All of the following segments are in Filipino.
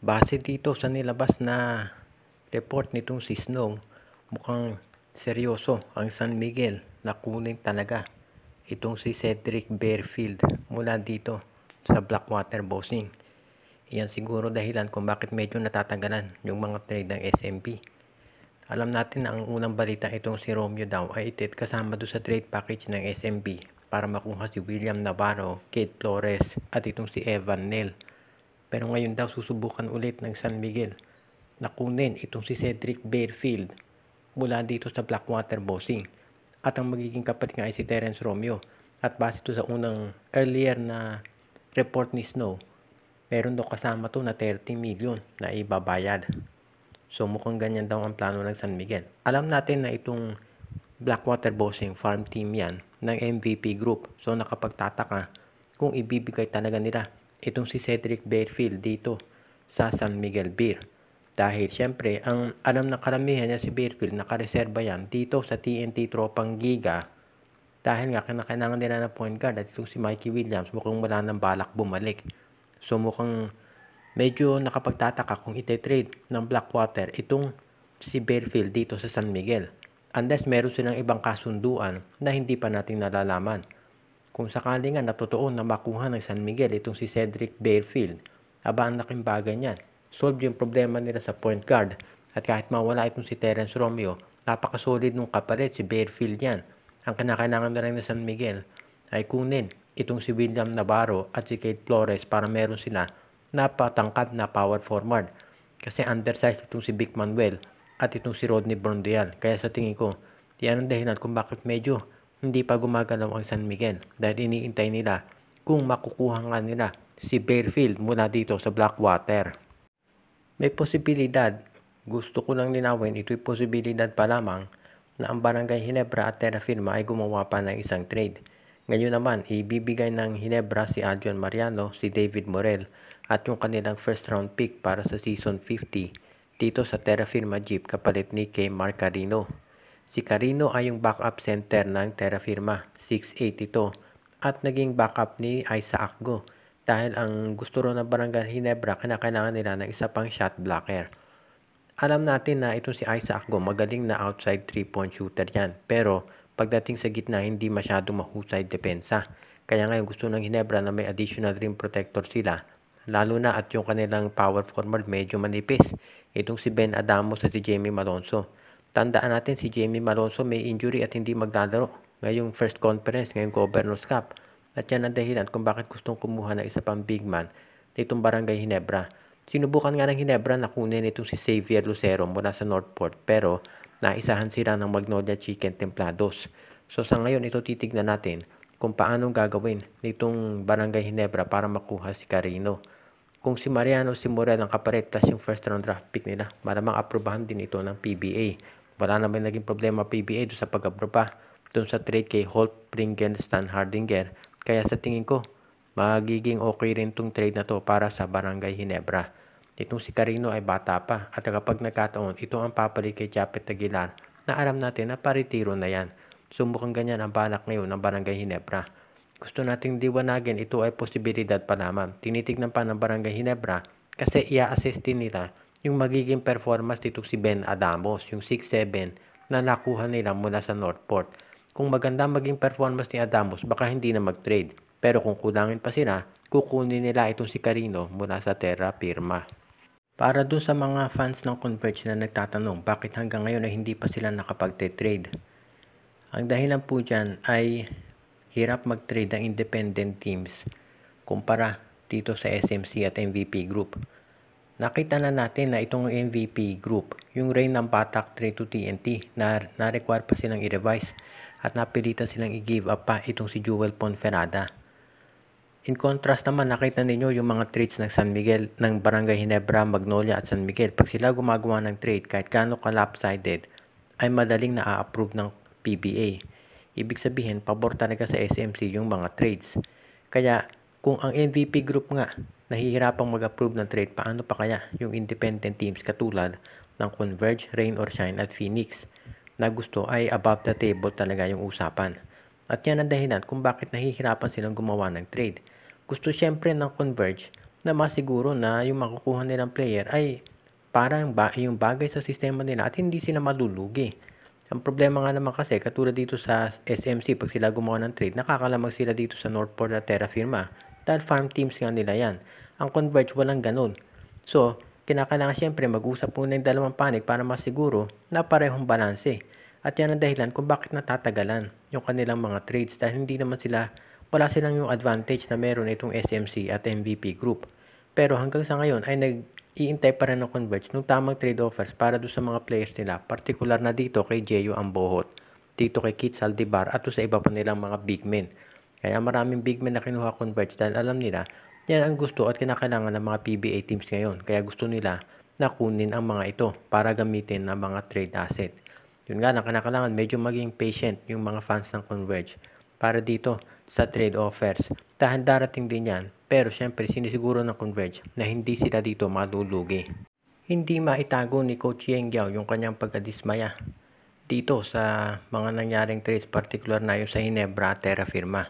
Base dito sa nilabas na report nitong si Snow, mukhang seryoso ang San Miguel na kunin talaga itong si Cedric Barefield mula dito sa Blackwater Bossing. Iyan siguro dahilan kung bakit medyo natatagalan yung mga trade ng SMP. Alam natin na ang unang balita itong si Romeo daw ay itit kasama doon sa trade package ng SMP para makuha si William Navarro, Kate Flores at itong si Evan Nel. Pero ngayon daw susubukan ulit ng San Miguel na kunin itong si Cedric Barefield mula dito sa Blackwater Bossing. At ang magiging kapalit nga ay si Terence Romeo. At base ito sa unang earlier na report ni Snow, meron daw kasama to na 30 million na ibabayad. So mukhang ganyan daw ang plano ng San Miguel. Alam natin na itong Blackwater Bossing farm team yan ng MVP Group. So nakapagtataka kung ibibigay talaga nila itong si Cedric Barefield dito sa San Miguel Beer. Dahil syempre, ang alam na karamihan niya si Barefield, nakareserba yan dito sa TNT Tropang Giga. Dahil nga kailangan nila ng point guard at itong si Mikey Williams mukhang wala nang balak bumalik. So mukhang medyo nakapagtataka kung ite-trade ng Blackwater itong si Barefield dito sa San Miguel. Unless meron silang ibang kasunduan na hindi pa natin nalalaman. Kung sakali nga natotoo na makuha ng San Miguel itong si Cedric Barefield, aba ang laking bagay niyan. Solve yung problema nila sa point guard. At kahit mawala itong si Terence Romeo, napakasolid nung kapalit si Barefield yan. Ang kinakailangan na rin ng San Miguel ay kunin itong si William Navarro at si Kate Flores para meron sila napatangkad na power forward. Kasi undersized itong si Vic Manuel at itong si Rodney Brondel. Kaya sa tingin ko, yan ang dahilan kung bakit medyo hindi pa gumagalaw ang San Miguel. Dahil iniintay nila kung makukuha nga nila si Barefield mula dito sa Blackwater. May posibilidad, gusto ko lang linawin, ito'y posibilidad pa lamang na ang Barangay Ginebra at Terra Firma ay gumawa pa ng isang trade. Ngayon naman, ibibigay ng Ginebra si Adrian Mariano, si David Morel at yung kanilang first round pick para sa season 50 dito sa Terra Firma Jeep kapalit ni kay Mark Carino. Si Carino ay yung backup center ng Terra Firma, 6'8 ito at naging backup ni Isaac Go dahil ang gusto ro ng Barangay Ginebra kinakailangan nila ng isa pang shot blocker. Alam natin na itong si Isaac Go magaling na outside 3-point shooter yan pero pagdating sa gitna hindi masyadong mahusay depensa. Kaya ngayon gusto ng Ginebra na may additional rim protector sila lalo na at yung kanilang power forward medyo manipis. Itong si Ben Adamos at si Jamie Malonzo. Tandaan natin si Jamie Malonzo may injury at hindi maglalaro ngayong first conference, ngayong Governor's Cup. At yan ang dahilan kung bakit gustong kumuha ng isa pang big man nitong Barangay Ginebra. Sinubukan nga ng Ginebra na kunin itong si Xavier Lucero mula sa Northport pero naisahan sila ng Magnolia Chicken Templados. So sa ngayon ito titignan natin kung paanong gagawin nitong Barangay Ginebra para makuha si Carino. Kung si Mariano si Morel ang kapalit plus yung first round draft pick nila, malamang aprobahan din ito ng PBA. Wala naman naging problema PBA doon sa pag-aproba doon sa trade kay Holt, Pringle, Stan Hardinger. Kaya sa tingin ko, magiging okay rin itong trade na to para sa Barangay Ginebra. Itong si Carino ay bata pa at kapag nagkataon, ito ang papalit kay Japet Aguilar na alam natin na paritiro na yan. So mukhang ganyan ang balak ngayon ng Barangay Ginebra. Gusto nating diwanagin, ito ay posibilidad pa lamang. Tinitignan pa ng Barangay Ginebra kasi i-assess din nila yung magiging performance dito si Ben Adamos, yung 6'7 na nakuha nila mula sa Northport. Kung maganda maging performance ni Adamos, baka hindi na mag-trade. Pero kung kulangin pa sila, kukunin nila itong si Carino mula sa Terra Firma. Para dun sa mga fans ng Converge na nagtatanong bakit hanggang ngayon ay hindi pa sila nakapag-trade. Ang dahilan po dyan ay hirap mag-trade ang independent teams kumpara dito sa SMC at MVP Group. Nakita na natin na itong MVP Group, yung Rain ng Batak 3 to TNT, na-require pa silang i-revise at napilitan silang i-give up pa itong si Jewel Ponferrada. In contrast naman, nakita ninyo yung mga trades ng San Miguel, ng Barangay Ginebra, Magnolia at San Miguel. Pag sila gumagawa ng trade, kahit gaano ka-lopsided, ay madaling na-approve ng PBA. Ibig sabihin, pabor talaga sa SMC yung mga trades. Kaya, kung ang MVP Group nga, nahihirapang mag-approve ng trade, paano pa kaya yung independent teams katulad ng Converge, Rain or Shine at Phoenix na gusto ay above the table talaga yung usapan. At yan ang dahilan kung bakit nahihirapan silang gumawa ng trade. Gusto syempre ng Converge na masiguro na yung makukuha nilang player ay parang yung bagay sa sistema nila at hindi sila malulugi. Ang problema nga naman kasi, katulad dito sa SMC, pag sila gumawa ng trade, nakakalamang sila dito sa Northport at Terra Firma. Dahil farm teams nga nila yan. Ang Converge walang ganun. So, kinakailangan siyempre mag-usap muna yung dalawang panig para masiguro na parehong balanse. At yan ang dahilan kung bakit natatagalan yung kanilang mga trades dahil wala silang yung advantage na meron itong SMC at MVP Group. Pero hanggang sa ngayon ay nag-iintay pa rin ng Converge ng tamang trade offers para doon sa mga players nila, particular na dito kay Jeyo Ambohot, dito kay Kit Saldivar at sa iba pa nilang mga big men. Kaya maraming big men na kinuha Converge dahil alam nila yan ang gusto at kinakailangan ng mga PBA teams ngayon. Kaya gusto nila na kunin ang mga ito para gamitin ng mga trade asset. Yun nga lang, kinakailangan medyo maging patient yung mga fans ng Converge para dito sa trade offers. Dahil darating din yan, pero syempre sinisiguro ng Converge na hindi sila dito malulugi. Hindi maitago ni Coach Yeng Giao yung kanyang pagkadismaya dito sa mga nangyaring trades, particular na yung sa Ginebra at Terra Firma.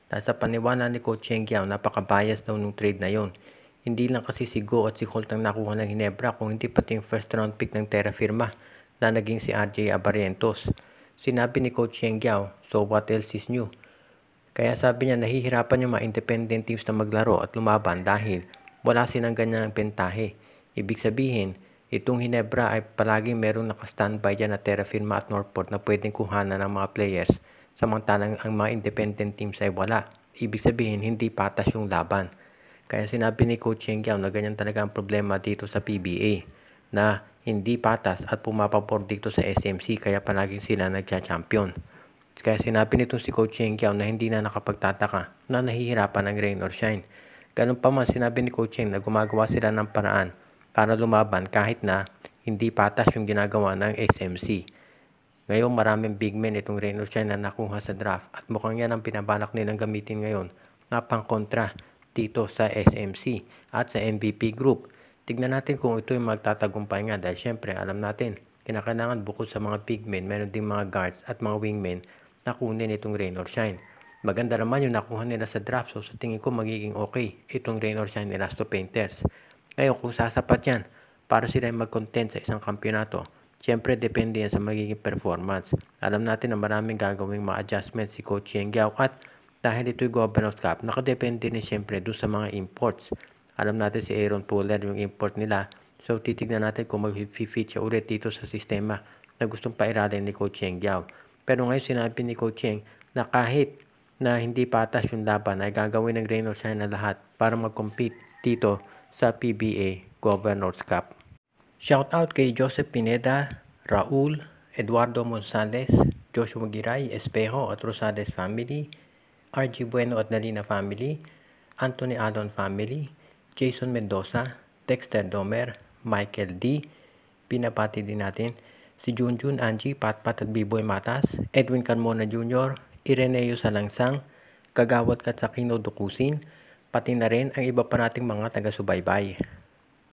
Dahil sa paniwala ni Coach Yeng Giao, napaka-bias daw nung trade na yon. Hindi lang kasi si Go at si Holt ang nakuha ng Ginebra, kung hindi pati yung first round pick ng Terra Firma na naging si RJ Abarrientos. Sinabi ni Coach Yeng Giao, so what else is new? Kaya sabi niya, nahihirapan yung mga independent teams na maglaro at lumaban dahil wala silang ganyang bentahe. Ibig sabihin, itong Ginebra ay palaging merong nakastandby dyan na Terra Firma at Northport na pwedeng kuhanan ng mga players, samantalang ang mga independent teams ay wala. Ibig sabihin, hindi patas yung laban. Kaya sinabi ni Coach Yeng Giao na ganyan talaga ang problema dito sa PBA, na hindi patas at pumapabor dito sa SMC, kaya palaging sila nagcha-champion. Kaya sinabi nitong si Coach Yeng Giao na hindi na nakapagtataka na nahihirapan ang rain or shine. Ganun pa man, sinabi ni Coach Yeng na gumagawa sila ng paraan para lumaban kahit na hindi patas yung ginagawa ng SMC. Ngayon maraming big men itong rain or shine na nakuha sa draft at mukhang yan ang pinabalak nilang gamitin ngayon na pangkontra dito sa SMC at sa MVP Group. Tignan natin kung ito yung magtatagumpay nga dahil syempre alam natin kinakailangan bukod sa mga big men, meron ding mga guards at mga wingmen na kunin itong rain or shine. Maganda naman yung nakuha nila sa draft, so sa tingin ko magiging okay itong rain or shine nila sa Painters. Ngayon kung sasapat yan para sila mag-content sa isang kampyonato, siyempre depende yan sa magiging performance. Alam natin na maraming gagawing mga adjustments si Coach Yeng Giao at dahil ito'y Governors Cup, nakadepende din siyempre doon sa mga imports. Alam natin si Aaron Puller yung import nila. So titignan natin kung mag-fit siya ulit dito sa sistema na gustong pairalin ni Coach Yeng Giao. Pero ngayon sinabi ni Coach Yeng na kahit na hindi patas yung laban ay gagawin ng rain or shine na lahat para mag-compete dito sa PBA Governors Cup. Shout out kay Joseph Pineda, Raul, Eduardo Monsales, Joshua Giray, Espejo at Rosales family, RG Bueno at Nalina family, Anthony Alon family, Jason Mendoza, Dexter Domer, Michael D. Pinapati din natin si Junjun, Angie, Patpat at Biboy Matas, Edwin Carmona Jr., Ireneo Salangsang, Kagawat Katsakino Dukusin, pati na rin ang iba pa nating mga taga-subaybay.